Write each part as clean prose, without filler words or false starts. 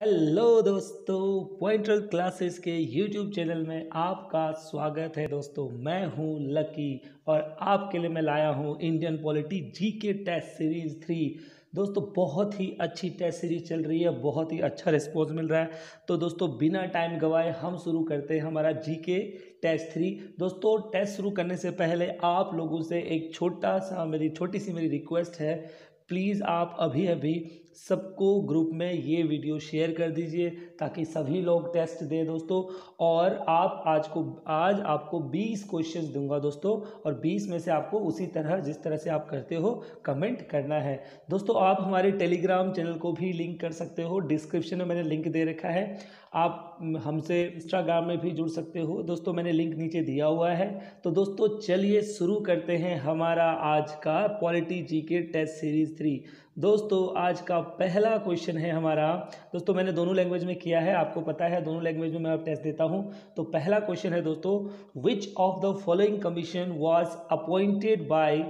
Hello दोस्तों, pointer classes के YouTube channel में आपका स्वागत है। दोस्तों मैं हूं लकी और आपके लिए मैं लाया हूं Indian polity GK test series 3। दोस्तों बहुत ही अच्छी टेस्ट सीरीज चल रही है, बहुत ही अच्छा रिस्पॉन्स मिल रहा है। तो दोस्तों बिना टाइम गवाए हम शुरू करते हैं हमारा जीके टेस्ट 3। दोस्तों टेस्ट शुरू करने से पहले आप लोगों से एक छोटी सी मेरी रिक्वेस्ट है। प्लीज़ आप अभी अभी सबको ग्रुप में ये वीडियो शेयर कर दीजिए ताकि सभी लोग टेस्ट दें दोस्तों। और आज आपको 20 क्वेश्चंस दूंगा दोस्तों, और 20 में से आपको उसी तरह जिस तरह से आप करते हो कमेंट करना है। दोस्तों आप हमारे टेलीग्राम चैनल को भी लिंक कर सकते हो, डिस्क्रिप्शन में मैंने लिंक दे रखा है। आप हमसे इंस्टाग्राम में भी जुड़ सकते हो दोस्तों, मैंने लिंक नीचे दिया हुआ है। तो दोस्तों चलिए शुरू करते हैं हमारा आज का पॉलिटी जीके टेस्ट सीरीज 3। दोस्तों आज का पहला क्वेश्चन है हमारा। दोस्तों मैंने दोनों लैंग्वेज में किया है, आपको पता है दोनों लैंग्वेज में मैं अब टेस्ट देता हूं। तो पहला क्वेश्चन है दोस्तों, विच of the following commission was appointed by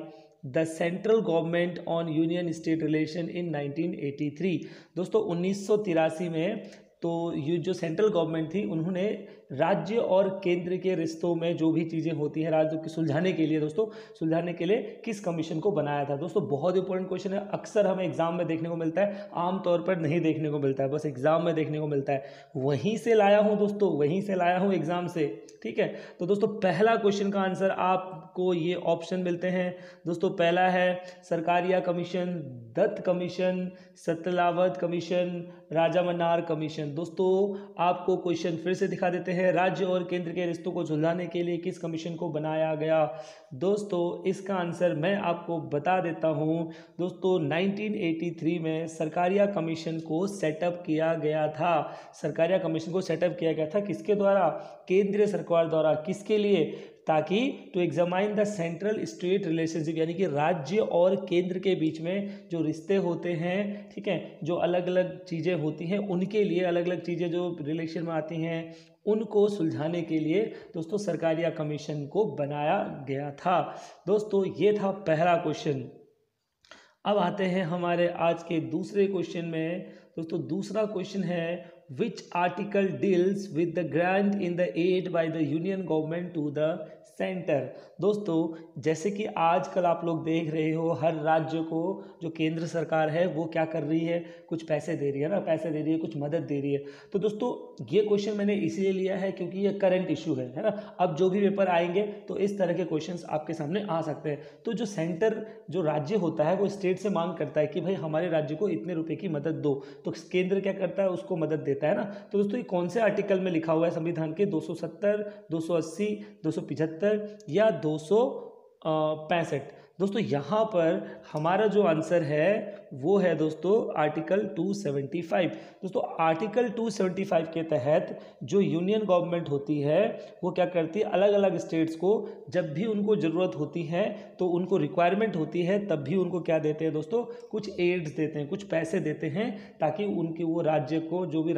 the central government on union state relation in 1983। दोस्तों 1983 में तो ये जो सेंट्रल गवर्नमेंट थी उन्होंने राज्य और केंद्र के रिश्तों में जो भी चीज़ें होती हैं राज्य को सुलझाने के लिए सुलझाने के लिए किस कमीशन को बनाया था। दोस्तों बहुत इंपॉर्टेंट क्वेश्चन है, अक्सर हमें एग्जाम में देखने को मिलता है, आमतौर पर नहीं देखने को मिलता है, बस एग्जाम में देखने को मिलता है। वहीं से लाया हूँ दोस्तों, वहीं से लाया हूँ एग्जाम से। ठीक है, तो दोस्तों पहला क्वेश्चन का आंसर आपको ये ऑप्शन मिलते हैं। दोस्तों पहला है Sarkaria commission, Dutt commission, Setalvad commission, Rajamannar commission. दोस्तों आपको क्वेश्चन फिर से दिखा देते हैं, राज्य और केंद्र के रिश्तों को सुलझाने के लिए किस कमीशन को बनाया गया। दोस्तों इसका आंसर मैं आपको बता देता हूं। दोस्तों 1983 में सरकारिया कमीशन को सेटअप किया गया था। सरकारिया कमीशन को सेटअप किया गया था किसके द्वारा? केंद्रीय सरकार द्वारा। किसके लिए? ताकि to examine the central state relationship, यानी कि राज्य और केंद्र के बीच में जो रिश्ते होते हैं, ठीक है, जो अलग अलग चीज़ें होती हैं उनके लिए, अलग अलग चीज़ें जो रिलेशन में आती हैं उनको सुलझाने के लिए दोस्तों सरकारिया कमीशन को बनाया गया था। दोस्तों ये था पहला क्वेश्चन। अब आते हैं हमारे आज के दूसरे क्वेश्चन में। दोस्तों दूसरा क्वेश्चन है, which article deals with the grant in the aid by the union government to the centre. दोस्तों जैसे कि आजकल आप लोग देख रहे हो, हर राज्य को जो केंद्र सरकार है वो क्या कर रही है, कुछ पैसे दे रही है ना, पैसे दे रही है, कुछ मदद दे रही है। तो दोस्तों ये क्वेश्चन मैंने इसलिए लिया है क्योंकि ये करंट इशू है ना। अब जो भी पेपर आएंगे तो इस तरह के क्वेश्चंस आपके सामने आ सकते हैं। तो जो सेंटर, जो राज्य होता है वो स्टेट से मांग करता है कि भाई हमारे राज्य को इतने रुपए की मदद दो, तो केंद्र क्या करता है, उसको मदद देता है ना। तो दोस्तों ये कौन से आर्टिकल में लिखा हुआ है संविधान के? 270, 280, 275 या 265। दोस्तों यहाँ पर हमारा जो आंसर है वो है दोस्तों आर्टिकल 275। दोस्तों आर्टिकल 275 के तहत जो यूनियन गवर्नमेंट होती है वो क्या करती है, अलग अलग स्टेट्स को जब भी उनको ज़रूरत होती है, तो उनको रिक्वायरमेंट होती है, तब भी उनको क्या देते हैं दोस्तों, कुछ एड्स देते हैं, कुछ पैसे देते हैं, ताकि उनके वो राज्य को जो भी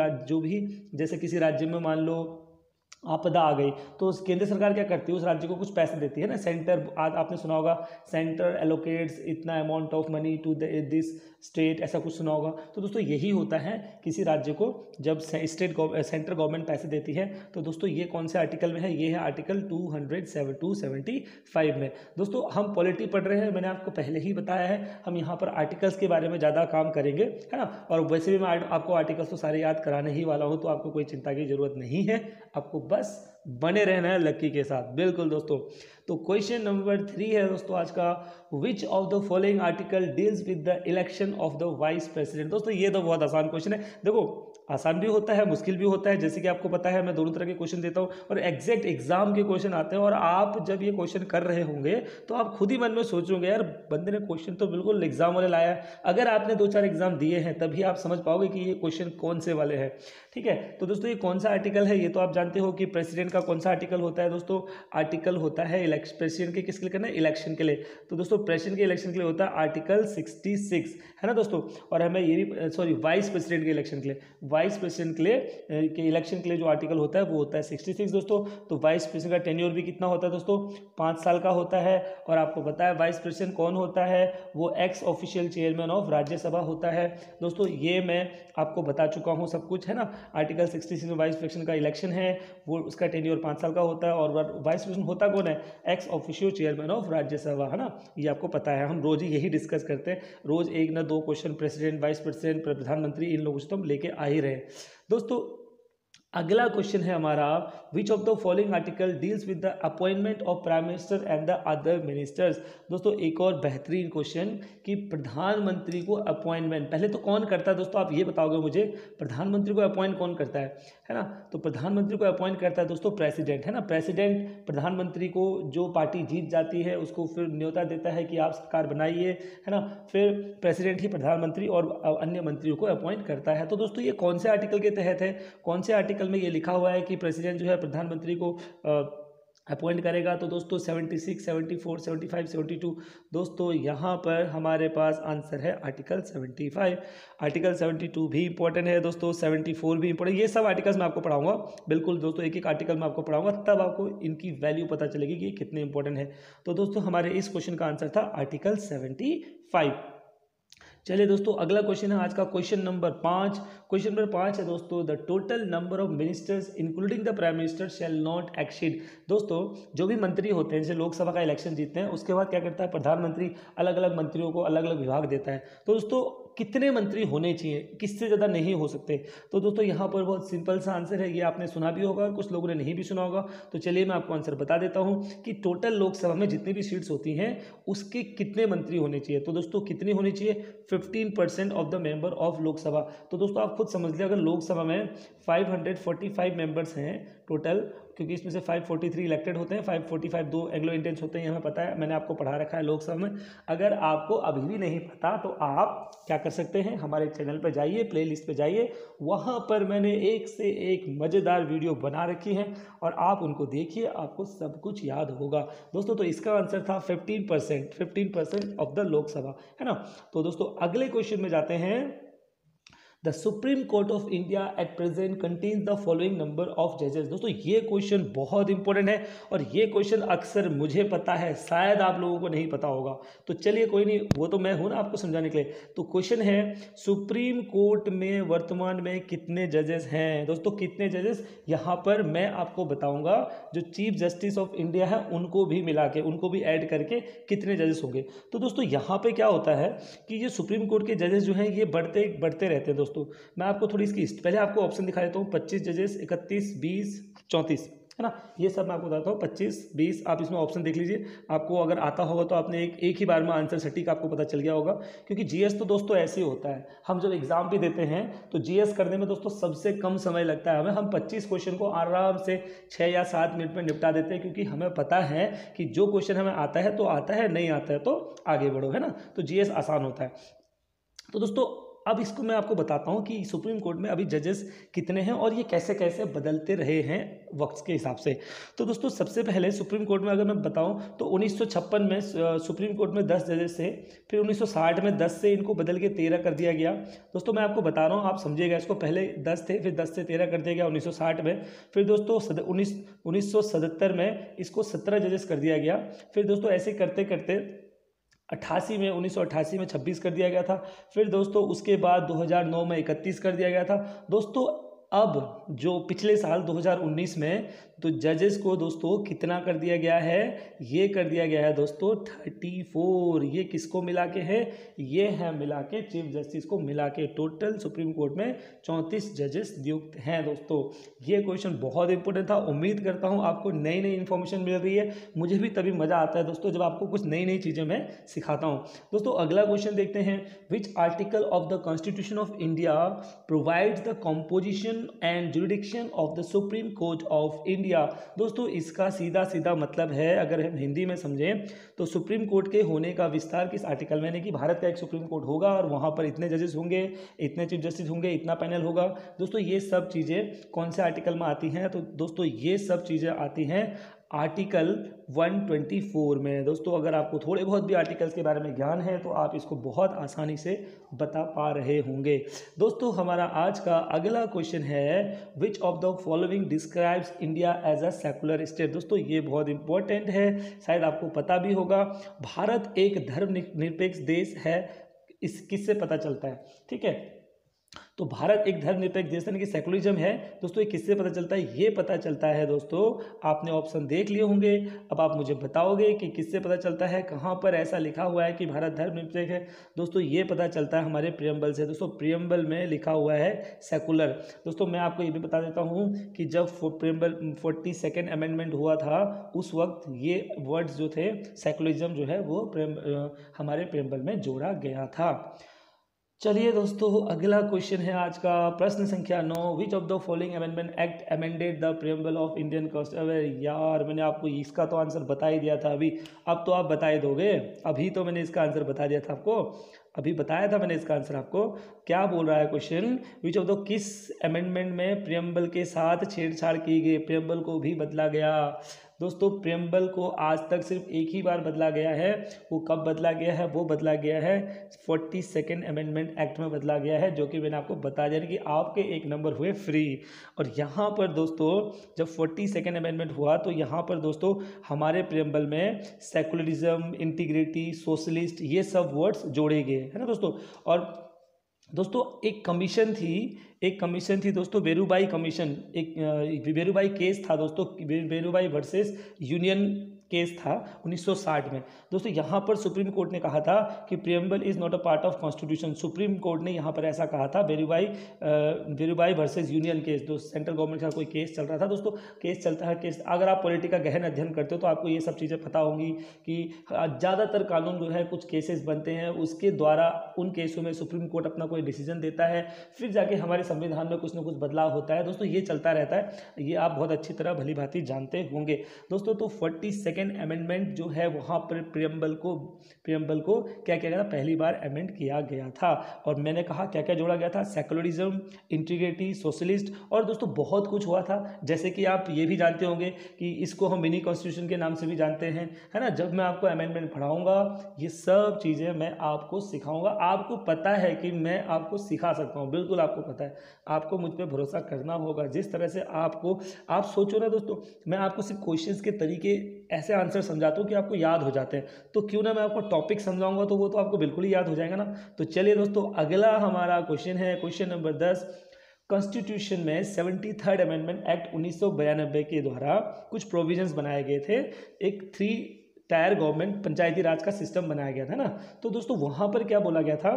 जैसे किसी राज्य में मान लो आपदा आ गई तो उस केंद्र सरकार क्या करती है, उस राज्य को कुछ पैसे देती है ना। सेंटर, आपने सुना होगा, सेंटर एलोकेट्स इतना amount of money to this state, ऐसा कुछ सुना होगा। तो दोस्तों यही होता है किसी राज्य को जब सेंटर गवर्नमेंट पैसे देती है। तो दोस्तों ये कौन से आर्टिकल में है? ये है आर्टिकल 275 में। दोस्तों हम पॉलिटी पढ़ रहे हैं, मैंने आपको पहले ही बताया है, हम यहाँ पर आर्टिकल्स के बारे में ज़्यादा काम करेंगे, है ना। और वैसे भी मैं आपको आर्टिकल्स तो सारे याद कराने ही वाला हूँ, तो आपको कोई चिंता की जरूरत नहीं है, आपको बस बने रहना है लक्की के साथ। बिल्कुल दोस्तों, तो क्वेश्चन नंबर 3 है दोस्तों आज का, विच of the following article deals with the election of the vice president. दोस्तों ये तो बहुत आसान क्वेश्चन है। देखो आसान भी होता है, मुश्किल भी होता है, जैसे कि आपको पता है मैं दोनों तरह के क्वेश्चन देता हूँ और एग्जैक्ट एग्जाम के क्वेश्चन आते हैं। और आप जब ये क्वेश्चन कर रहे होंगे तो आप खुद ही मन में सोचोगे यार बंदे ने क्वेश्चन तो बिल्कुल एग्जाम वाले लाया है। अगर आपने 2-4 एग्जाम दिए हैं तभी आप समझ पाओगे कि ये क्वेश्चन कौन से वाले हैं। ठीक है, तो दोस्तों ये कौन सा आर्टिकल है, ये तो आप जानते हो कि प्रेसिडेंट का कौन सा आर्टिकल होता है दोस्तों, आर्टिकल होता है प्रेसिडेंट के किसके लिए करना है, इलेक्शन के लिए। तो दोस्तों दोस्तों प्रेसिडेंट के इलेक्शन के लिए होता है आर्टिकल 66, है ना दोस्तों। और हमें ये भी सॉरी वाइस प्रेसिडेंट के इलेक्शन के लिए, वाइस प्रेसिडेंट के इलेक्शन के लिए जो आर्टिकल होता है वो होता है 66 दोस्तों। तो वाइस प्रेसिडेंट का टेन्योर भी कितना होता है दोस्तों, 5 साल का होता है। और आपको पता है वाइस प्रेसिडेंट कौन होता है, वो x official chairman of Rajya Sabha होता है दोस्तों। ये मैं आपको बता चुका हूँ सब कुछ, है ना। आर्टिकल 66 में वाइस प्रेसिडेंट का इलेक्शन है, वो उसका टेन्योर 5 साल का होता है। और वाइस प्रेसिडेंट होता कौन है, x official chairman of Rajya Sabha, है ना। ये आपको पता है, हम रोज ही यही डिस्कस करते हैं, रोज एक ना दो क्वेश्चन प्रेसिडेंट, वाइस प्रेसिडेंट, प्रधानमंत्री, इन लोगों से तो हम लेके आ ही रहे दोस्तों। अगला क्वेश्चन है हमारा, विच of the following article deals with the appointment of prime minister and the other ministers. दोस्तों एक और बेहतरीन क्वेश्चन कि प्रधानमंत्री को अपॉइंटमेंट पहले तो कौन करता है दोस्तों, आप ये बताओगे मुझे, प्रधानमंत्री को अपॉइंट कौन करता है ना। तो प्रधानमंत्री को अपॉइंट करता है दोस्तों प्रेसिडेंट, है ना। प्रेसिडेंट प्रधानमंत्री को, जो पार्टी जीत जाती है उसको फिर न्योता देता है कि आप सरकार बनाइए, है ना। फिर प्रेसिडेंट ही प्रधानमंत्री और अन्य मंत्रियों को अपॉइंट करता है। तो दोस्तों ये कौन से आर्टिकल के तहत है, कौन से आर्टिकल में ये लिखा हुआ है कि प्रेसिडेंट जो है प्रधानमंत्री को अपॉइंट करेगा। तो दोस्तों 76, 74, 75, 72 दोस्तों यहाँ पर हमारे पास आंसर है आर्टिकल 75। आर्टिकल 72 भी इंपॉर्टेंट है दोस्तों, 74 भी इंपॉर्टेंट। ये सब आर्टिकल्स मैं आपको पढ़ाऊंगा, बिल्कुल दोस्तों, एक एक आर्टिकल मैं आपको पढ़ाऊंगा, तब आपको इनकी वैल्यू पता चलेगी कि कितने इंपॉर्टेंट है। तो दोस्तों हमारे इस क्वेश्चन का आंसर था आर्टिकल 75। चलिए दोस्तों अगला क्वेश्चन है आज का क्वेश्चन नंबर 5। क्वेश्चन नंबर 5 है दोस्तों, the total number of ministers including the prime minister shall not exceed. दोस्तों जो भी मंत्री होते हैं, जैसे लोकसभा का इलेक्शन जीतते हैं उसके बाद क्या करता है प्रधानमंत्री, अलग अलग मंत्रियों को अलग अलग विभाग देता है। तो दोस्तों कितने मंत्री होने चाहिए, किससे ज़्यादा नहीं हो सकते। तो दोस्तों यहाँ पर बहुत सिंपल सा आंसर है, ये आपने सुना भी होगा, कुछ लोगों ने नहीं भी सुना होगा। तो चलिए मैं आपको आंसर बता देता हूँ कि टोटल लोकसभा में जितनी भी सीट्स होती हैं उसके कितने मंत्री होने चाहिए। तो दोस्तों कितनी होनी चाहिए, 15% of the member of Lok Sabha. तो दोस्तों आप खुद समझ लीजिए, अगर लोकसभा में 545 मेंबर्स हैं टोटल, क्योंकि इसमें से 543 इलेक्टेड होते हैं, 545 दो एंग्लो इंडियंस होते हैं, ये हमें पता है, मैंने आपको पढ़ा रखा है लोकसभा में। अगर आपको अभी भी नहीं पता तो आप क्या कर सकते हैं, हमारे चैनल पर जाइए, प्लेलिस्ट पे जाइए, वहाँ पर मैंने एक से एक मज़ेदार वीडियो बना रखी हैं और आप उनको देखिए, आपको सब कुछ याद होगा दोस्तों। तो इसका आंसर था 15% ऑफ द लोकसभा, है ना। तो दोस्तों अगले क्वेश्चन में जाते हैं। The supreme court of India at present contains the following number of जजेस। दोस्तों ये क्वेश्चन बहुत इंपॉर्टेंट है और ये क्वेश्चन अक्सर मुझे पता है, शायद आप लोगों को नहीं पता होगा। तो चलिए कोई नहीं, वो तो मैं हूं ना आपको समझाने के लिए। तो क्वेश्चन है, सुप्रीम कोर्ट में वर्तमान में कितने जजेस हैं। दोस्तों कितने जजेस, यहाँ पर मैं आपको बताऊंगा, जो चीफ जस्टिस ऑफ इंडिया है उनको भी मिला के, उनको भी ऐड करके कितने जजेस होंगे। तो दोस्तों यहाँ पे क्या होता है कि ये सुप्रीम कोर्ट के जजेस जो हैं ये बढ़ते बढ़ते रहते हैं दोस्तों। मैं आपको थोड़ी इसकी पहले आपको ऑप्शन दिखा देता हूँ, 25 जजेस, 31, 20, 34, है ना। ये सब मैं आपको बताता हूँ, 25, 20, आप इसमें ऑप्शन देख लीजिए। आपको अगर आता होगा तो आपने एक ही बार में आंसर सटीक आपको पता चल गया होगा, क्योंकि जीएस तो दोस्तों ऐसे ही होता है, हम जब एग्जाम भी देते हैं तो जीएस करने में दोस्तों सबसे कम समय लगता है हमें। हम 25 क्वेश्चन को आराम से 6 या 7 मिनट में निपटा देते हैं, क्योंकि हमें पता है कि जो क्वेश्चन हमें आता है तो आता है, नहीं आता है तो आगे बढ़ो, है ना। तो जीएस आसान होता है। तो दोस्तों अब इसको मैं आपको बताता हूँ कि सुप्रीम कोर्ट में अभी जजेस कितने हैं और ये कैसे कैसे बदलते रहे हैं वक्त के हिसाब से। तो दोस्तों सबसे पहले सुप्रीम कोर्ट में अगर मैं बताऊँ तो 1956 में सुप्रीम कोर्ट में 10 जजेस थे, फिर 1960 में 10 से इनको बदल के 13 कर दिया गया। दोस्तों मैं आपको बता रहा हूँ, आप समझिएगा इसको, पहले 10 थे, फिर 10 से 13 कर दिया गया 1960 में। फिर दोस्तों 1977 में इसको 17 जजेस कर दिया गया। फिर दोस्तों ऐसे करते करते 1988 में 26 कर दिया गया था। फिर दोस्तों उसके बाद 2009 में 31 कर दिया गया था। दोस्तों अब जो पिछले साल 2019 में तो जजेस को दोस्तों कितना कर दिया गया है, ये कर दिया गया है दोस्तों 34। ये किसको मिला के है, ये है मिला के चीफ जस्टिस को मिला के टोटल सुप्रीम कोर्ट में 34 जजेस नियुक्त हैं दोस्तों। ये क्वेश्चन बहुत इंपॉर्टेंट था, उम्मीद करता हूँ आपको नई नई इन्फॉर्मेशन मिल रही है। मुझे भी तभी मज़ा आता है दोस्तों जब आपको कुछ नई नई चीज़ें मैं सिखाता हूँ। दोस्तों अगला क्वेश्चन देखते हैं, which article of the constitution of India provides the composition and jurisdiction of the supreme court of India. दोस्तों इसका सीधा सीधा मतलब है, अगर हम हिंदी में समझें तो सुप्रीम कोर्ट के होने का विस्तार किस आर्टिकल में, कि भारत का एक सुप्रीम कोर्ट होगा और वहां पर इतने जजेस होंगे, इतने चीफ जस्टिस होंगे, इतना पैनल होगा। दोस्तों ये सब चीज़ें कौन से आर्टिकल में आती हैं, तो दोस्तों ये सब चीज़ें आती हैं आर्टिकल 124 में। दोस्तों अगर आपको थोड़े बहुत भी आर्टिकल्स के बारे में ज्ञान है तो आप इसको बहुत आसानी से बता पा रहे होंगे। दोस्तों हमारा आज का अगला क्वेश्चन है, which of the following describes India as a secular state. दोस्तों ये बहुत इंपॉर्टेंट है, शायद आपको पता भी होगा। भारत एक धर्मनिरपेक्ष देश है, इस किससे पता चलता है? ठीक है, तो भारत एक धर्मनिरपेक्ष देश यानी कि सेकुलरिज्म है। दोस्तों ये किससे पता चलता है? ये पता चलता है दोस्तों, आपने ऑप्शन देख लिए होंगे, अब आप मुझे बताओगे कि किससे पता चलता है, कहाँ पर ऐसा लिखा हुआ है कि भारत धर्मनिरपेक्ष है। दोस्तों ये पता चलता है हमारे प्रियम्बल से। दोस्तों प्रियम्बल में लिखा हुआ है सेकुलर। दोस्तों मैं आपको ये भी बता देता हूँ कि जब प्रियम्बल 42nd अमेंडमेंट हुआ था उस वक्त ये वर्ड्स जो थे सेकुलरिज्म जो है वो हमारे प्रियम्बल में जोड़ा गया था। चलिए दोस्तों अगला क्वेश्चन है आज का, प्रश्न संख्या 9, विच of the following amendment act amended the preamble of Indian constitution. अरे यार मैंने आपको इसका तो आंसर बता ही दिया था अभी, अब तो आप बता ही दोगे। अभी तो मैंने इसका आंसर बता दिया था आपको, अभी बताया था मैंने इसका आंसर आपको। क्या बोल रहा है क्वेश्चन, विच ऑफ द किस अमेंडमेंट में प्रियम्बल के साथ छेड़छाड़ की गई, प्रियम्बल को भी बदला गया। दोस्तों प्रियम्बल को आज तक सिर्फ एक ही बार बदला गया है, वो कब बदला गया है? वो बदला गया है 42nd अमेंडमेंट एक्ट में बदला गया है, जो कि मैंने आपको बता दिया कि आपके एक नंबर हुए फ्री। और यहाँ पर दोस्तों जब 42nd अमेंडमेंट हुआ तो यहाँ पर दोस्तों हमारे प्रियम्बल में सेकुलरिज्म, इंटीग्रिटी, सोशलिस्ट ये सब वर्ड्स जोड़े गए है ना दोस्तों। और दोस्तों एक कमीशन थी दोस्तों, वेरूबाई कमीशन, एक वेरूबाई केस था दोस्तों, वेरूबाई वर्सेस यूनियन केस था 1960 में। दोस्तों यहाँ पर सुप्रीम कोर्ट ने कहा था कि preamble is not a part of constitution. Supreme court ने यहाँ पर ऐसा कहा था, वेरूबाई वर्सेस यूनियन केस, दोस्तों सेंट्रल गवर्नमेंट का कोई केस चल रहा था। दोस्तों केस चलता है, केस अगर आप पॉलिटी का गहन अध्ययन करते हो तो आपको ये सब चीज़ें पता होंगी कि ज़्यादातर कानून जो है कुछ केसेस बनते हैं, उसके द्वारा उन केसों में सुप्रीम कोर्ट अपना कोई डिसीजन देता है, फिर जाके हमारे संविधान में कुछ ना कुछ बदलाव होता है। दोस्तों ये चलता रहता है, ये आप बहुत अच्छी तरह भली भांति जानते होंगे दोस्तों। तो 42nd अमेंडमेंट जो है वहाँ पर प्रियम्बल को क्या किया गया था? पहली बार अमेंड किया गया था। और मैंने कहा क्या क्या जोड़ा गया था? सेकुलरिज्म, इंटीग्रिटी, सोशलिस्ट, और दोस्तों बहुत कुछ हुआ था। जैसे कि आप ये भी जानते होंगे कि इसको हम मिनी कॉन्स्टिट्यूशन के नाम से भी जानते हैं, है ना। जब मैं आपको अमेंडमेंट पढ़ाऊंगा ये सब चीज़ें मैं आपको सिखाऊंगा। आपको पता है कि मैं आपको सिखा सकता हूँ, बिल्कुल आपको पता है, आपको मुझ पर भरोसा करना होगा। जिस तरह से आप सोचो ना दोस्तों, मैं आपको सिर्फ क्वेश्चंस के तरीके ऐसे आंसर समझाता हूँ कि आपको याद हो जाते हैं, तो क्यों ना मैं आपको टॉपिक समझाऊंगा तो वो तो आपको बिल्कुल ही याद हो जाएगा ना। तो चलिए दोस्तों अगला हमारा क्वेश्चन है, क्वेश्चन नंबर 10, कॉन्स्टिट्यूशन में 73rd अमेंडमेंट एक्ट 1992 के द्वारा कुछ प्रोविजंस बनाए गए थे। एक 3 टायर गवर्नमेंट पंचायती राज का सिस्टम बनाया गया था ना। तो दोस्तों वहाँ पर क्या बोला गया था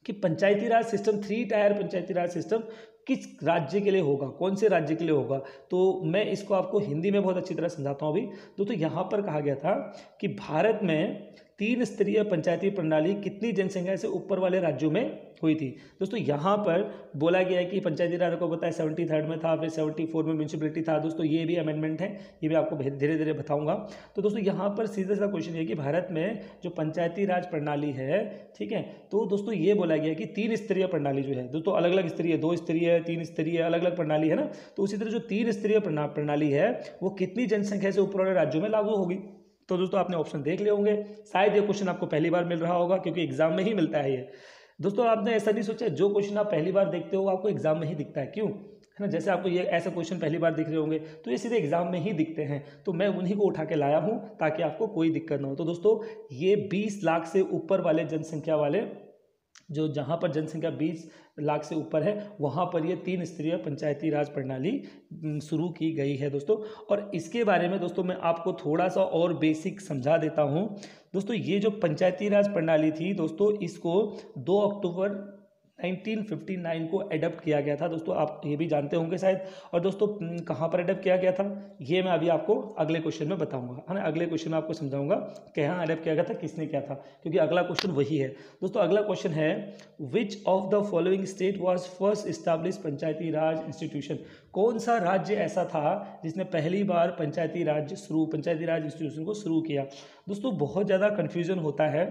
कि पंचायती राज सिस्टम, 3 टायर पंचायती राज सिस्टम किस राज्य के लिए होगा, कौन से राज्य के लिए होगा। तो मैं इसको आपको हिंदी में बहुत अच्छी तरह समझाता हूँ अभी। तो यहाँ पर कहा गया था कि भारत में 3 स्तरीय पंचायती प्रणाली कितनी जनसंख्या से ऊपर वाले राज्यों में हुई थी। दोस्तों यहाँ पर बोला गया है कि पंचायती राज को बताया 73rd में था, फिर 74 में म्यूनसिपलिटी था। दोस्तों ये भी अमेंडमेंट है, ये भी आपको धीरे धीरे बताऊंगा। तो दोस्तों यहाँ पर सीधा सा क्वेश्चन है कि भारत में जो पंचायती राज प्रणाली है, ठीक है, तो दोस्तों ये बोला गया कि 3 स्तरीय प्रणाली जो है दोस्तों, अलग अलग स्तरीय, 2 स्तरीय, 3 स्तरीय, अलग अलग प्रणाली है ना। तो उसी तरह जो 3 स्तरीय प्रणाली है वो कितनी जनसंख्या से ऊपर वाले राज्यों में लागू होगी। तो दोस्तों आपने ऑप्शन देख लिए होंगे, शायद ये क्वेश्चन आपको पहली बार मिल रहा होगा क्योंकि एग्जाम में ही मिलता है ये। दोस्तों आपने ऐसा नहीं सोचा जो क्वेश्चन आप पहली बार देखते हो आपको एग्जाम में ही दिखता है, क्यों, है ना। जैसे आपको ये ऐसे क्वेश्चन पहली बार दिख रहे होंगे तो ये सीधे एग्जाम में ही दिखते हैं, तो मैं उन्हीं को उठा के लाया हूँ ताकि आपको कोई दिक्कत ना हो। तो दोस्तों ये 20 लाख से ऊपर वाले जनसंख्या वाले, जो जहाँ पर जनसंख्या 20 लाख से ऊपर है वहाँ पर ये 3 स्तरीय पंचायती राज प्रणाली शुरू की गई है दोस्तों। और इसके बारे में दोस्तों मैं आपको थोड़ा सा और बेसिक समझा देता हूँ। दोस्तों ये जो पंचायती राज प्रणाली थी दोस्तों, इसको 2 अक्टूबर 1959 को एडप्ट किया गया था दोस्तों, आप ये भी जानते होंगे शायद। और दोस्तों कहाँ पर एडप्ट किया गया था ये मैं अभी आपको अगले क्वेश्चन में बताऊंगा, है ना। अगले क्वेश्चन में आपको समझाऊंगा कहाँ एडप्ट किया गया था, किसने किया था, क्योंकि अगला क्वेश्चन वही है दोस्तों। अगला क्वेश्चन है, which of the following state was first establish Panchayati Raj institution. कौन सा राज्य ऐसा था जिसने पहली बार पंचायती राज इंस्टीट्यूशन को शुरू किया। दोस्तों बहुत ज़्यादा कन्फ्यूजन होता है,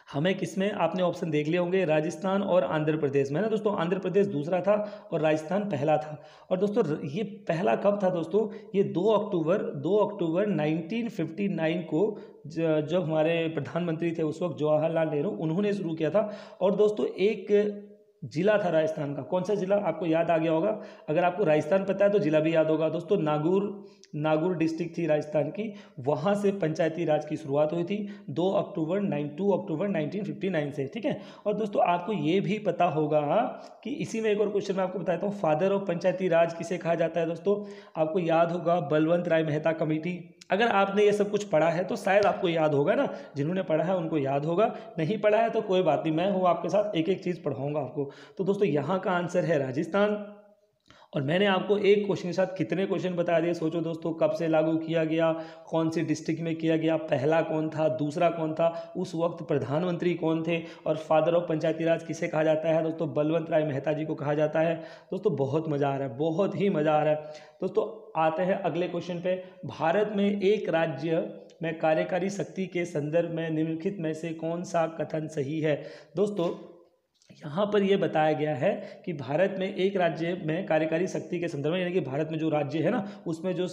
हमें किसमें, आपने ऑप्शन देख लिए होंगे, राजस्थान और आंध्र प्रदेश में, है ना दोस्तों। आंध्र प्रदेश दूसरा था और राजस्थान पहला था। और दोस्तों ये पहला कब था दोस्तों, ये 2 अक्टूबर 1959 को जब हमारे प्रधानमंत्री थे उस वक्त जवाहरलाल नेहरू, उन्होंने शुरू किया था। और दोस्तों एक जिला था राजस्थान का, कौन सा जिला आपको याद आ गया होगा। अगर आपको राजस्थान पता है तो जिला भी याद होगा दोस्तों। नागौर डिस्ट्रिक्ट थी राजस्थान की, वहाँ से पंचायती राज की शुरुआत हुई थी 2 अक्टूबर 1959 से, ठीक है। और दोस्तों आपको ये भी पता होगा कि इसी में एक और क्वेश्चन मैं आपको बताता हूँ, फादर ऑफ पंचायती राज किसे कहा जाता है दोस्तों। आपको याद होगा बलवंत राय मेहता कमेटी। अगर आपने ये सब कुछ पढ़ा है तो शायद आपको याद होगा ना, जिन्होंने पढ़ा है उनको याद होगा, नहीं पढ़ा है तो कोई बात नहीं, मैं हूँ आपके साथ, एक एक चीज़ पढ़ाऊंगा आपको। तो दोस्तों यहाँ का आंसर है राजस्थान। और मैंने आपको एक क्वेश्चन के साथ कितने क्वेश्चन बता दिए, सोचो दोस्तों, कब से लागू किया गया, कौन सी डिस्ट्रिक्ट में किया गया, पहला कौन था, दूसरा कौन था, उस वक्त प्रधानमंत्री कौन थे, और फादर ऑफ पंचायती राज किसे कहा जाता है दोस्तों, बलवंत राय मेहता जी को कहा जाता है। दोस्तों बहुत मज़ा आ रहा है, बहुत ही मज़ा आ रहा है। दोस्तों आते हैं अगले क्वेश्चन पे। भारत में एक राज्य में कार्यकारी शक्ति के संदर्भ में निम्नलिखित में से कौन सा कथन सही है। दोस्तों यहाँ पर यह बताया गया है कि भारत में एक राज्य में कार्यकारी शक्ति के संदर्भ में, यानी कि भारत में जो राज्य है ना, उसमें जो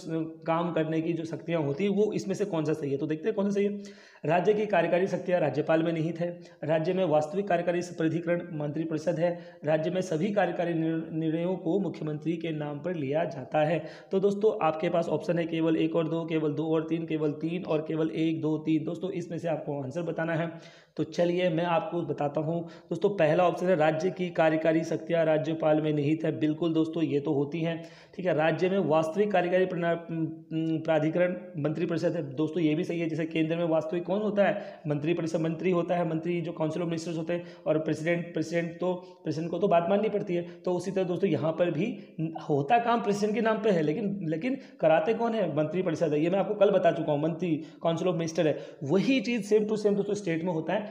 काम करने की जो शक्तियाँ होती हैं, वो इसमें से कौन सा सही है। तो देखते हैं कौन सा सही है। राज्य की कार्यकारी शक्तियाँ राज्यपाल में निहित है। राज्य में वास्तविक कार्यकारी प्राधिकरण मंत्रिपरिषद है। राज्य में सभी कार्यकारी निर्णयों को मुख्यमंत्री के नाम पर लिया जाता है। तो दोस्तों आपके पास ऑप्शन है केवल 1 और 2, केवल 2 और 3, केवल 3 और केवल 1, 2, 3। दोस्तों इसमें से आपको आंसर बताना है। तो चलिए मैं आपको बताता हूँ। दोस्तों पहला ऑप्शन है राज्य की कार्यकारी शक्तियाँ राज्यपाल में निहित है। बिल्कुल दोस्तों ये तो होती हैं, ठीक है। राज्य में वास्तविक कार्यकारी प्राधिकरण मंत्रिपरिषद है। दोस्तों ये भी सही है। जैसे केंद्र में वास्तविक कौन होता है, मंत्रिपरिषद, मंत्री होता है, मंत्री जो काउंसिल ऑफ मिनिस्टर्स होते हैं, और प्रेसिडेंट को तो बात माननी पड़ती है। तो उसी तरह दोस्तों यहाँ पर भी होता काम प्रेसिडेंट के नाम पे है, लेकिन कराते कौन है, मंत्रिपरिषद है। ये मैं आपको कल बता चुका हूँ, मंत्री काउंसिल ऑफ मिनिस्टर है। वही चीज़ सेम टू सेम दोस्तों स्टेट में होता है,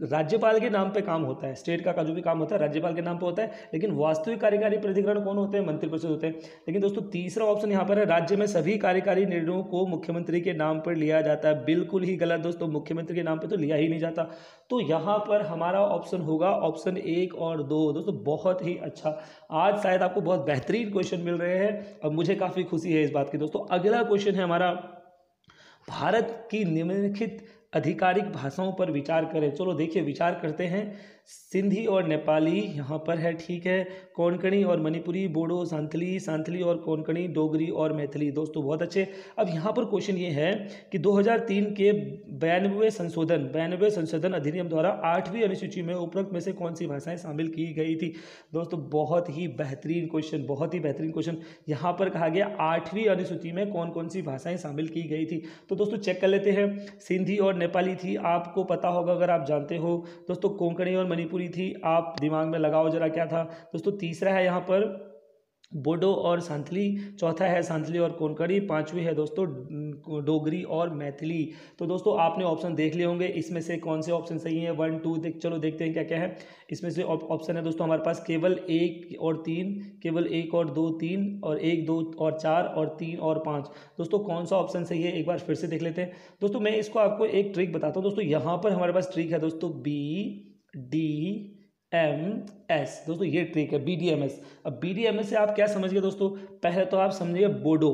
राज्यपाल के नाम पे काम होता है। स्टेट का जो भी काम होता है राज्यपाल के नाम पे होता है, लेकिन वास्तविक कार्यकारी प्राधिकरण कौन होते हैं, मंत्रिपरिषद होते हैं। लेकिन दोस्तों तीसरा ऑप्शन यहाँ पर है, राज्य में सभी कार्यकारी निर्णयों को मुख्यमंत्री के नाम पर लिया जाता है। बिल्कुल ही गलत दोस्तों, मुख्यमंत्री के नाम पर तो लिया ही नहीं जाता। तो यहाँ पर हमारा ऑप्शन होगा ऑप्शन 1 और 2। दोस्तों बहुत ही अच्छा, आज शायद आपको बहुत बेहतरीन क्वेश्चन मिल रहे हैं और मुझे काफ़ी खुशी है इस बात की। दोस्तों अगला क्वेश्चन है हमारा, भारत की निम्नलिखित आधिकारिक भाषाओं पर विचार करें। चलो देखिए विचार करते हैं। सिंधी और नेपाली यहाँ पर है, ठीक है। कोंकणी और मणिपुरी, बोडो, सांथली और कोंकणी, डोगरी और मैथिली। दोस्तों बहुत अच्छे। अब यहाँ पर क्वेश्चन ये है कि 2003 के 92वें संशोधन अधिनियम द्वारा 8वीं अनुसूची में उपरोक्त में से कौन सी भाषाएं शामिल की गई थी। दोस्तों बहुत ही बेहतरीन क्वेश्चन, बहुत ही बेहतरीन क्वेश्चन। यहाँ पर कहा गया 8वीं अनुसूची में कौन कौन सी भाषाएं शामिल की गई थी। तो दोस्तों चेक कर लेते हैं। सिंधी और नेपाली थी, आपको पता होगा अगर आप जानते हो। दोस्तों कोंकणी और मणिपुरी थी, आप दिमाग में लगाओ जरा क्या था। दोस्तों तीसरा है यहाँ पर बोडो और सांथली, चौथा है सांथली और कोंकणी, पांचवी है दोस्तों डोगरी और मैथिली। तो दोस्तों आपने ऑप्शन देख लिए होंगे, इसमें से कौन से ऑप्शन सही है, 1 2 चलो देखते हैं क्या क्या है। इसमें से ऑप्शन है दोस्तों हमारे पास केवल 1 और 3, केवल 1 और 2 3, और 1 2 और 4 और 3 और 5। दोस्तों कौन सा ऑप्शन सही है एक बार फिर से देख लेते हैं। दोस्तों मैं इसको आपको एक ट्रिक बताता हूँ। दोस्तों यहाँ पर हमारे पास ट्रिक है दोस्तों, BDMS। दोस्तों ये ट्रिक है BDMS। अब BDMS से आप क्या समझ गए दोस्तों, पहले तो आप समझिए बोडो,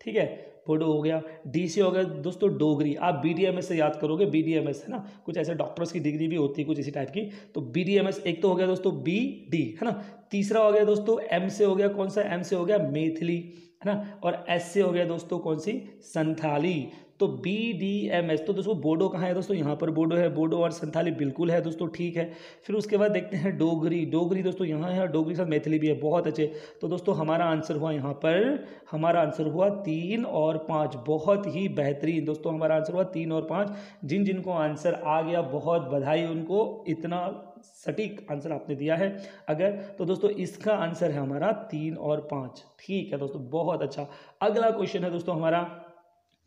ठीक है, बोडो हो गया। डी से हो गया दोस्तों डोगरी, आप BDMS से याद करोगे, BDMS है ना, कुछ ऐसे डॉक्टर्स की डिग्री भी होती है कुछ इसी टाइप की। तो BDMS एक तो हो गया दोस्तों BD, है ना। तीसरा हो गया दोस्तों M से हो गया, कौन सा M से हो गया मैथिली, है ना। और S से हो गया दोस्तों कौन सी, संथाली। तो BDMS। तो दोस्तों बोडो कहाँ है दोस्तों, यहाँ पर बोडो है, बोडो और संथाली बिल्कुल है दोस्तों, ठीक है। फिर उसके बाद देखते हैं डोगरी दोस्तों यहाँ है, डोगरी के साथ मैथिली भी है, बहुत अच्छे। तो दोस्तों हमारा आंसर हुआ यहाँ पर, हमारा आंसर हुआ 3 और 5, बहुत ही बेहतरीन दोस्तों, हमारा आंसर हुआ 3 और 5। जिनको आंसर आ गया बहुत बधाई उनको, इतना सटीक आंसर आपने दिया है अगर, तो दोस्तों इसका आंसर है हमारा 3 और 5, ठीक है दोस्तों, बहुत अच्छा। अगला क्वेश्चन है दोस्तों हमारा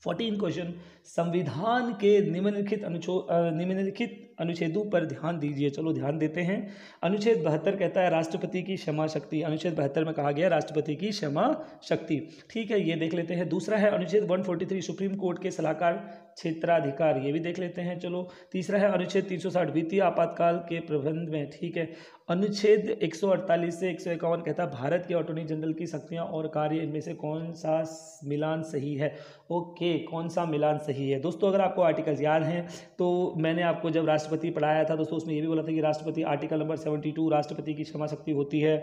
14 क्वेश्चन, संविधान के निम्नलिखित अनुच्छेदों पर ध्यान दीजिए। चलो ध्यान देते हैं। अनुच्छेद 72 कहता है राष्ट्रपति की क्षमा शक्ति। अनुच्छेद 72 में कहा गया राष्ट्रपति की क्षमा शक्ति। ठीक है, ये देख लेते हैं। दूसरा है अनुच्छेद 143 सुप्रीम कोर्ट के सलाहकार क्षेत्राधिकार, ये भी देख लेते हैं। चलो तीसरा है अनुच्छेद 360 वित्तीय आपातकाल के प्रबंध में। ठीक है, अनुच्छेद 148 से 151 कहता है भारत के अटॉर्नी जनरल की शक्तियां और कार्य, इनमें से कौन सा मिलान सही है। ओके, कौन सा मिलान सही है दोस्तों। अगर आपको आर्टिकल्स याद हैं तो मैंने आपको जब राष्ट्रपति पढ़ाया था दोस्तों, उसमें ये भी बोला था कि राष्ट्रपति आर्टिकल नंबर 72 राष्ट्रपति की क्षमा शक्ति होती है,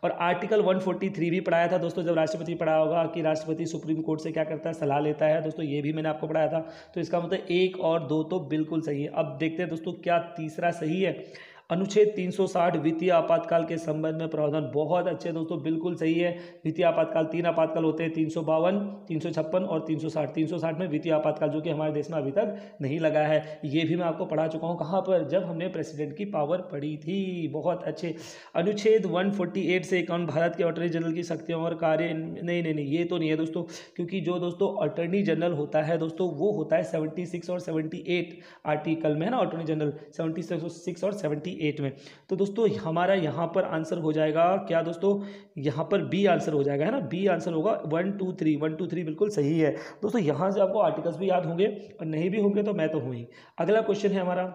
और आर्टिकल 143 भी पढ़ाया था दोस्तों जब राष्ट्रपति पढ़ा होगा कि राष्ट्रपति सुप्रीम कोर्ट से क्या करता है, सलाह लेता है दोस्तों, ये भी मैंने आपको पढ़ाया था। तो इसका मतलब 1 और 2 तो बिल्कुल सही है। अब देखते हैं दोस्तों क्या तीसरा सही है। अनुच्छेद 360 वित्तीय आपातकाल के संबंध में प्रावधान, बहुत अच्छे दोस्तों, बिल्कुल सही है। वित्तीय आपातकाल 3 आपातकाल होते हैं, 352, 356 और 360। 360 में वित्तीय आपातकाल जो कि हमारे देश में अभी तक नहीं लगा है, ये भी मैं आपको पढ़ा चुका हूँ। कहाँ पर, जब हमने प्रेसिडेंट की पावर पढ़ी थी। बहुत अच्छे। अनुच्छेद 148 से 51 भारत के अटॉर्नी जनरल की शक्तियाँ और कार्य, नहीं नहीं नहीं, ये तो नहीं है दोस्तों, क्योंकि जो दोस्तों अटॉर्नी जनरल होता है दोस्तों वो होता है 76 और 78 आर्टिकल में, है ना, अटॉर्नी जनरल 76 और 78 में। तो दोस्तों हमारा यहाँ पर आंसर हो जाएगा क्या दोस्तों, यहाँ पर बी आंसर हो जाएगा, है ना, बी आंसर होगा। 1 2 3 1 2 3 बिल्कुल सही है दोस्तों। यहाँ से आपको आर्टिकल्स भी याद होंगे, और नहीं भी होंगे तो मैं तो हूँ ही। अगला क्वेश्चन है हमारा,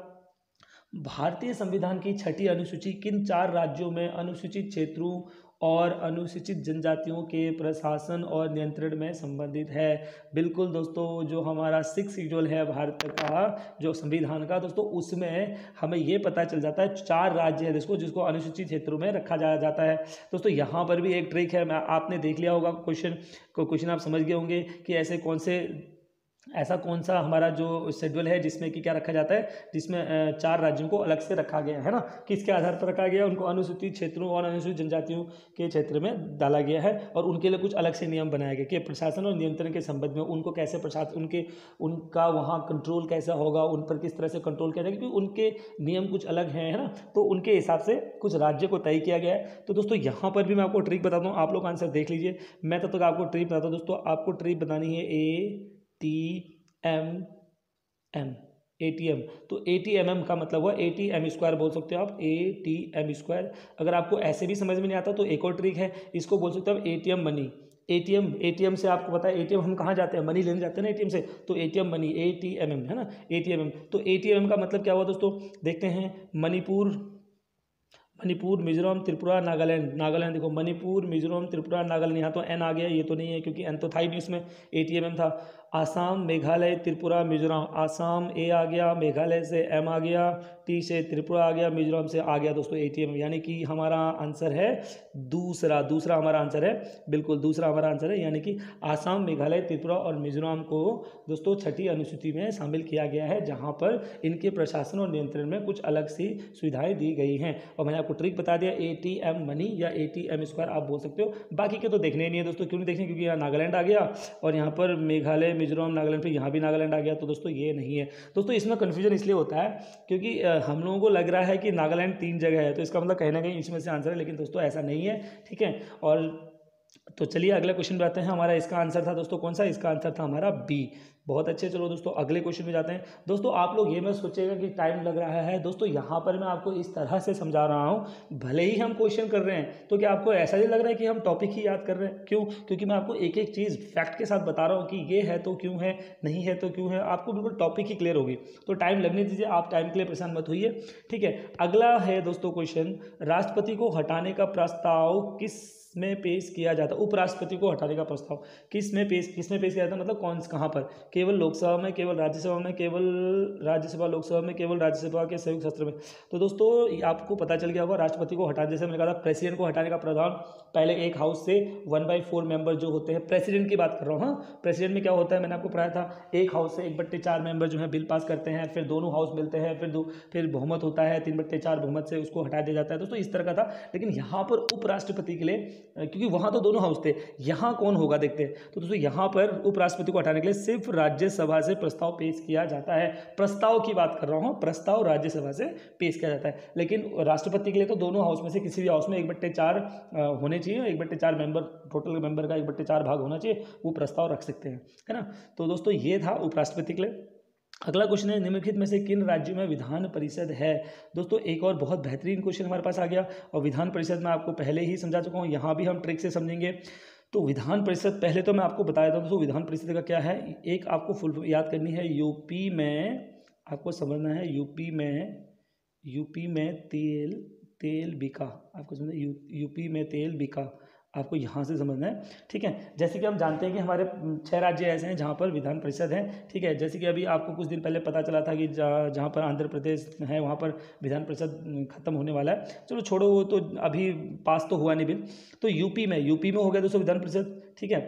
भारतीय संविधान की 6ठी अनुसूची किन 4 राज्यों में अनुसूचित क्षेत्रों और अनुसूचित जनजातियों के प्रशासन और नियंत्रण में संबंधित है। बिल्कुल दोस्तों, जो हमारा 6 शेड्यूल है भारत का जो संविधान का दोस्तों, उसमें हमें ये पता चल जाता है 4 राज्य है जिसको अनुसूचित क्षेत्रों में रखा जाता है दोस्तों। यहाँ पर भी एक ट्रिक है, आपने देख लिया होगा क्वेश्चन आप समझ गए होंगे कि ऐसा कौन सा हमारा जो शेड्यूल है जिसमें कि क्या रखा जाता है, जिसमें 4 राज्यों को अलग से रखा गया है ना, किसके आधार पर रखा गया, उनको अनुसूचित क्षेत्रों और अनुसूचित जनजातियों के क्षेत्र में डाला गया है, और उनके लिए कुछ अलग से नियम बनाए गए कि प्रशासन और नियंत्रण के संबंध में उनको कैसे प्रशासन, उनका वहाँ कंट्रोल कैसा होगा, उन पर किस तरह से कंट्रोल किया जाएगा, क्योंकि उनके नियम कुछ अलग हैं, है ना, तो उनके हिसाब से कुछ राज्य को तय किया गया है। तो दोस्तों यहाँ पर भी मैं आपको ट्रिक बताता हूँ, आप लोग आंसर देख लीजिए, मैं तब तक आपको ट्रिक बताता हूँ दोस्तों। आपको ट्रिक बतानी है ATM। तो ATMM का मतलब हुआ ATM स्क्वायर बोल सकते हो आप, ATM स्क्वायर। अगर आपको ऐसे भी समझ में नहीं आता तो एक और ट्रिक है, इसको बोल सकते हो आप ATM मनी। ATM से आपको पता है ATM हम कहाँ जाते हैं, मनी लेने जाते हैं ना ATM से, तो ATM मनी, ATMM, है ना, ATMM। तो ATMM का मतलब क्या हुआ दोस्तों, देखते हैं। मणिपुर, मिजोरम, त्रिपुरा, नागालैंड देखो, मणिपुर, मिजोरम, त्रिपुरा, नागालैंड। यहाँ तो एन आ गया, ये तो नहीं है क्योंकि एन तो था ही नहीं इसमें, ATMM था। आसाम, मेघालय, त्रिपुरा, मिजोरम। आसाम ए आ गया, मेघालय से एम आ गया, टी से त्रिपुरा आ गया, मिजोरम से आ गया दोस्तों ATM। यानी कि हमारा आंसर है दूसरा हमारा आंसर है, बिल्कुल दूसरा हमारा आंसर है, यानी कि आसाम, मेघालय, त्रिपुरा और मिजोरम को दोस्तों 6ठी अनुसूची में शामिल किया गया है, जहाँ पर इनके प्रशासन और नियंत्रण में कुछ अलग सी सुविधाएं दी गई हैं। और मैंने आपको ट्रिक बता दिया, ATM मनी या ATM स्क्वायर आप बोल सकते हो। बाकी के तो देखने ही नहीं है दोस्तों, क्यों नहीं देखने, क्योंकि यहाँ नागालैंड आ गया और यहाँ पर मेघालय, मिजोरम, नागालैंड, फिर यहाँ भी नागालैंड आ गया, तो दोस्तों ये नहीं है दोस्तों। इसमें कन्फ्यूजन इसलिए होता है क्योंकि हम लोगों को लग रहा है कि नागालैंड 3 जगह है, तो इसका मतलब कहीं ना कहीं इसमें से आंसर है, लेकिन दोस्तों ऐसा नहीं है, ठीक है। और तो चलिए अगले क्वेश्चन पे आते हैं। हमारा इसका आंसर था दोस्तों कौन सा, इसका आंसर था हमारा बी। बहुत अच्छे, चलो दोस्तों अगले क्वेश्चन में जाते हैं। दोस्तों आप लोग ये मत सोचिएगा कि टाइम लग रहा है दोस्तों, यहाँ पर मैं आपको इस तरह से समझा रहा हूँ, भले ही हम क्वेश्चन कर रहे हैं तो क्या आपको ऐसा नहीं लग रहा है कि हम टॉपिक ही याद कर रहे हैं, क्यों, क्योंकि मैं आपको एक एक चीज़ फैक्ट के साथ बता रहा हूँ कि ये है तो क्यों है, नहीं है तो क्यों है, आपको बिल्कुल टॉपिक ही क्लियर होगी। तो टाइम लगने दीजिए, आप टाइम के लिए परेशान मत होइए, ठीक है। अगला है दोस्तों क्वेश्चन, राष्ट्रपति को हटाने का प्रस्ताव किस में पेश किया जाता है। उपराष्ट्रपति को हटाने का प्रस्ताव किस में पेश किया जाता है, मतलब कहाँ पर, केवल लोकसभा में, केवल राज्यसभा में, केवल राज्यसभा लोकसभा में, केवल राज्यसभा के संयुक्त सत्र में। तो दोस्तों आपको पता चल गया होगा राष्ट्रपति को हटाने, जैसे मैंने कहा था प्रेसिडेंट को हटाने का प्रावधान, पहले एक हाउस से 1/4 मेंबर जो होते हैं, प्रेसिडेंट की बात कर रहा हूँ, हाँ, प्रेसिडेंट में क्या होता है मैंने आपको पढ़ाया था, एक हाउस से 1/4 मेंबर जो है बिल पास करते हैं, फिर दोनों हाउस मिलते हैं, फिर बहुमत होता है 3/4 बहुमत से उसको हटा दिया जाता है दोस्तों, इस तरह का था। लेकिन यहाँ पर उपराष्ट्रपति के लिए, क्योंकि वहां तो दोनों हाउस थे, यहाँ कौन होगा देखते हैं। तो दोस्तों यहाँ पर उपराष्ट्रपति को हटाने के लिए सिर्फ राज्यसभा से प्रस्ताव पेश किया जाता है, प्रस्ताव की बात कर रहा हूँ, प्रस्ताव राज्यसभा से पेश किया जाता है। लेकिन राष्ट्रपति के लिए तो दोनों हाउस में से किसी भी हाउस में 1/4 होने चाहिए, 1/4 मेंबर, टोटल मेंबर का 1/4 भाग होना चाहिए, वो प्रस्ताव रख सकते हैं, है ना। तो दोस्तों ये था उपराष्ट्रपति के लिए। अगला क्वेश्चन है, निम्नलिखित में से किन राज्यों में विधान परिषद है। दोस्तों एक और बहुत बेहतरीन क्वेश्चन हमारे पास आ गया, और विधान परिषद में आपको पहले ही समझा चुका हूँ, यहाँ भी हम ट्रिक से समझेंगे। तो विधान परिषद पहले तो मैं आपको बता देता हूँ दोस्तों, विधान परिषद का क्या है। एक आपको फुल याद करनी है, यूपी में आपको समझना है, यूपी में तेल बिका, आपको समझना यूपी में तेल बिका, आपको यहाँ से समझना है। ठीक है, जैसे कि हम जानते हैं कि हमारे 6 राज्य ऐसे हैं जहाँ पर विधान परिषद है। ठीक है, जैसे कि अभी आपको कुछ दिन पहले पता चला था कि जहाँ पर आंध्र प्रदेश है वहाँ पर विधान परिषद खत्म होने वाला है। चलो छोड़ो, वो तो अभी पास तो हुआ नहीं बिल। तो यूपी में हो गया दोस्तों विधान परिषद। ठीक है,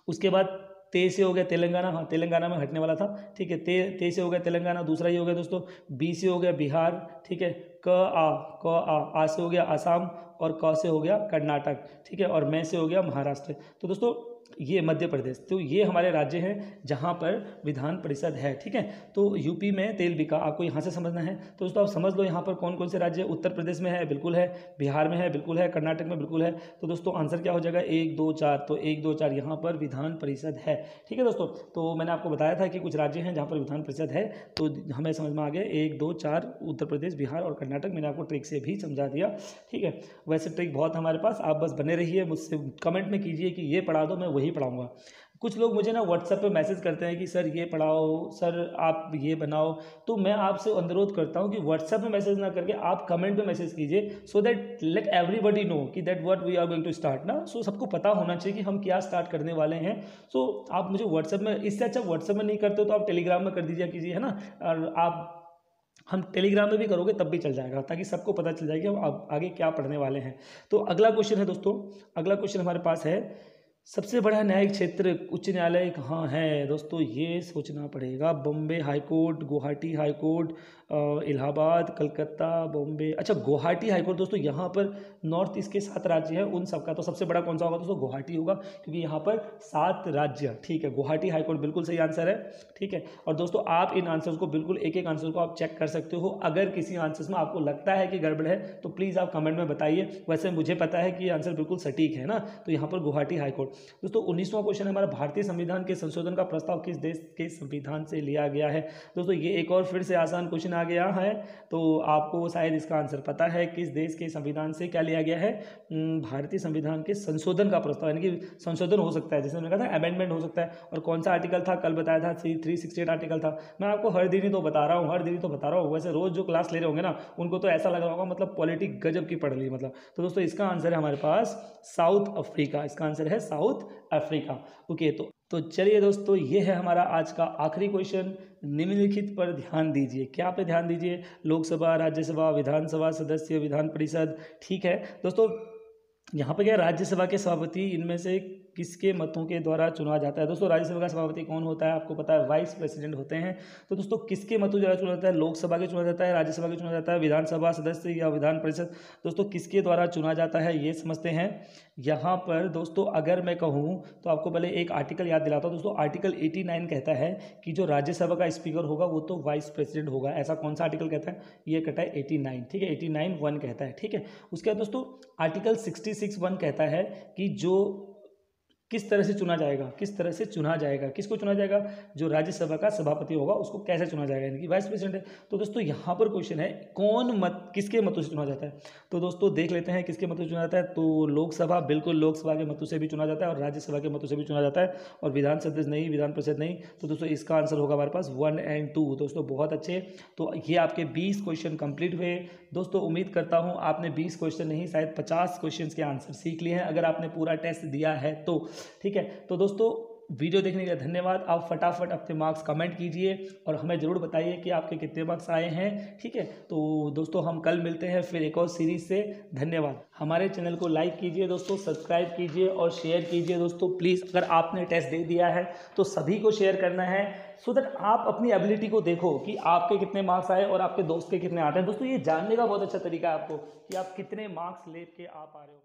उसके बाद ते से हो गया तेलंगाना, हाँ तेलंगाना में हटने वाला था। ठीक है, ते से हो गया तेलंगाना, दूसरा ये हो गया दोस्तों। बी से हो गया बिहार। ठीक है, आ से हो गया आसाम, और क से हो गया कर्नाटक। ठीक है, और मैं से हो गया महाराष्ट्र। तो दोस्तों ये मध्य प्रदेश, तो ये हमारे राज्य हैं जहाँ पर विधान परिषद है। ठीक है, तो यूपी में तेल बिका, आपको यहाँ से समझना है। तो दोस्तों आप समझ लो यहाँ पर कौन कौन से राज्य है। उत्तर प्रदेश में है, बिल्कुल है। बिहार में है, बिल्कुल है। कर्नाटक में बिल्कुल है। तो दोस्तों आंसर क्या हो जाएगा, 1 2 4। तो 1 2 4 यहाँ पर विधान परिषद है। ठीक है दोस्तों, तो मैंने आपको बताया था कि कुछ राज्य हैं जहाँ पर विधान परिषद है, तो हमें समझ में आ गया 1 2 4 उत्तर प्रदेश, बिहार और कर्नाटक। मैंने आपको ट्रिक से भी समझा दिया। ठीक है, वैसे ट्रिक बहुत हमारे पास, आप बस बने रहिए, मुझसे कमेंट में कीजिए कि ये पढ़ा दो, मैं वही पढ़ाऊँगा। कुछ लोग मुझे ना व्हाट्सएप पे मैसेज करते हैं कि सर ये पढ़ाओ, सर आप ये बनाओ। तो मैं आपसे अनुरोध करता हूँ कि व्हाट्सएप में मैसेज ना करके आप कमेंट पे मैसेज कीजिए, so that let everybody know कि that what we are going to start ना। सो सबको पता होना चाहिए कि हम क्या स्टार्ट करने वाले हैं। सो आप मुझे व्हाट्सएप में, इससे अच्छा व्हाट्सएप में नहीं करते तो आप टेलीग्राम में कर दीजिए कीजिए, है ना। और हम टेलीग्राम में भी करोगे तब भी चल जाएगा, ताकि सबको पता चल जाए कि हम आगे क्या पढ़ने वाले हैं। तो अगला क्वेश्चन है दोस्तों, अगला क्वेश्चन हमारे पास है, सबसे बड़ा न्यायिक क्षेत्र उच्च न्यायालय कहाँ है। दोस्तों ये सोचना पड़ेगा, Bombay high court, Guwahati high court, Allahabad, Calcutta, Bombay. अच्छा, गुवाहाटी हाई कोर्ट दोस्तों, यहाँ पर नॉर्थ ईस्ट के 7 राज्य हैं उन सबका तो सबसे बड़ा कौन सा होगा दोस्तों, गुवाहाटी होगा, क्योंकि यहाँ पर 7 राज्य। ठीक है, गुवाहाटी हाई कोर्ट बिल्कुल सही आंसर है। ठीक है, और दोस्तों आप इन आंसर्स को बिल्कुल एक एक आंसर को आप चेक कर सकते हो। अगर किसी आंसर्स में आपको लगता है कि गड़बड़ है तो प्लीज़ आप कमेंट में बताइए। वैसे मुझे पता है कि ये आंसर बिल्कुल सटीक है ना। तो यहाँ पर गुवाहाटी हाई कोर्ट। दोस्तों 19वां क्वेश्चन हमारा, भारतीय संविधान के संशोधन का प्रस्ताव किस देश के संविधान से लिया गया है। दोस्तों ये एक और फिर से आसान क्वेश्चन आ गया है, तो आपको शायद इसका आंसर पता है, किस देश के संविधान से क्या लिया गया है। भारतीय संविधान के संशोधन का प्रस्ताव, यानी कि संशोधन हो सकता है, जैसे मैंने कहा था अमेंडमेंट हो सकता है। और कौन सा आर्टिकल था, कल बताया था 368 आर्टिकल था। मैं आपको हर दिन ही तो बता रहा हूँ, वैसे रोज जो क्लास ले रहे होंगे ना उनको तो ऐसा लग रहा होगा मतलब पॉलिटिक गजब की पढ़ ली मतलब। तो दोस्तों इसका आंसर है हमारे पास साउथ अफ्रीका, इसका आंसर है साउथ अफ्रीका। ओके, तो चलिए दोस्तों, ये है हमारा आज का आखिरी क्वेश्चन। निम्नलिखित पर ध्यान दीजिए, क्या पे ध्यान दीजिए, लोकसभा, राज्यसभा, विधानसभा सदस्य, विधान परिषद। ठीक है दोस्तों, यहाँ पे क्या, राज्यसभा के सभापति इनमें से किसके मतों के द्वारा चुना जाता है। दोस्तों राज्यसभा का सभापति कौन होता है, आपको पता है, वाइस प्रेसिडेंट होते हैं। तो दोस्तों किसके मतों द्वारा चुना जाता है, लोकसभा के चुना जाता है, राज्यसभा के चुना जाता है, विधानसभा सदस्य या विधान परिषद। दोस्तों किसके द्वारा चुना जाता है ये समझते हैं। यहाँ पर दोस्तों अगर मैं कहूँ तो आपको पहले एक आर्टिकल याद दिलाता हूँ। दोस्तों आर्टिकल 89 कहता है कि जो राज्यसभा का स्पीकर होगा वो तो वाइस प्रेसिडेंट होगा। ऐसा कौन सा आर्टिकल कहता है, ये कहता है 89। ठीक है, 89(1) कहता है। ठीक है, उसके बाद दोस्तों आर्टिकल 66(1) कहता है कि जो किस तरह से चुना जाएगा, किसको चुना जाएगा, जो राज्यसभा का सभापति होगा उसको कैसे चुना जाएगा, यानी कि वाइस प्रेसिडेंट है। तो दोस्तों यहाँ पर क्वेश्चन है किसके मतों से चुना जाता है। तो दोस्तों देख लेते हैं किसके मतों से चुना जाता है। तो लोकसभा, बिल्कुल लोकसभा के मतों से भी चुना जाता है और राज्यसभा के मतों से भी चुना जाता है, और विधान सदस्य नहीं, विधान परिषद नहीं। तो दोस्तों इसका आंसर होगा हमारे पास 1 और 2। दोस्तों बहुत अच्छे, तो ये आपके 20 क्वेश्चन कंप्लीट हुए। दोस्तों उम्मीद करता हूँ आपने 20 क्वेश्चन नहीं शायद 50 क्वेश्चन के आंसर सीख लिए हैं, अगर आपने पूरा टेस्ट दिया है तो। ठीक है, तो दोस्तों वीडियो देखने के लिए धन्यवाद। आप फटाफट अपने मार्क्स कमेंट कीजिए और हमें ज़रूर बताइए कि आपके कितने मार्क्स आए हैं। ठीक है, तो दोस्तों हम कल मिलते हैं फिर एक और सीरीज से। धन्यवाद। हमारे चैनल को लाइक कीजिए दोस्तों, सब्सक्राइब कीजिए और शेयर कीजिए दोस्तों प्लीज़। अगर आपने टेस्ट दे दिया है तो सभी को शेयर करना है, सो दैट आप अपनी एबिलिटी को देखो कि आपके कितने मार्क्स आए और आपके दोस्त के कितने आते हैं। दोस्तों ये जानने का बहुत अच्छा तरीका है आपको कि आप कितने मार्क्स लेके आ पा रहे हो।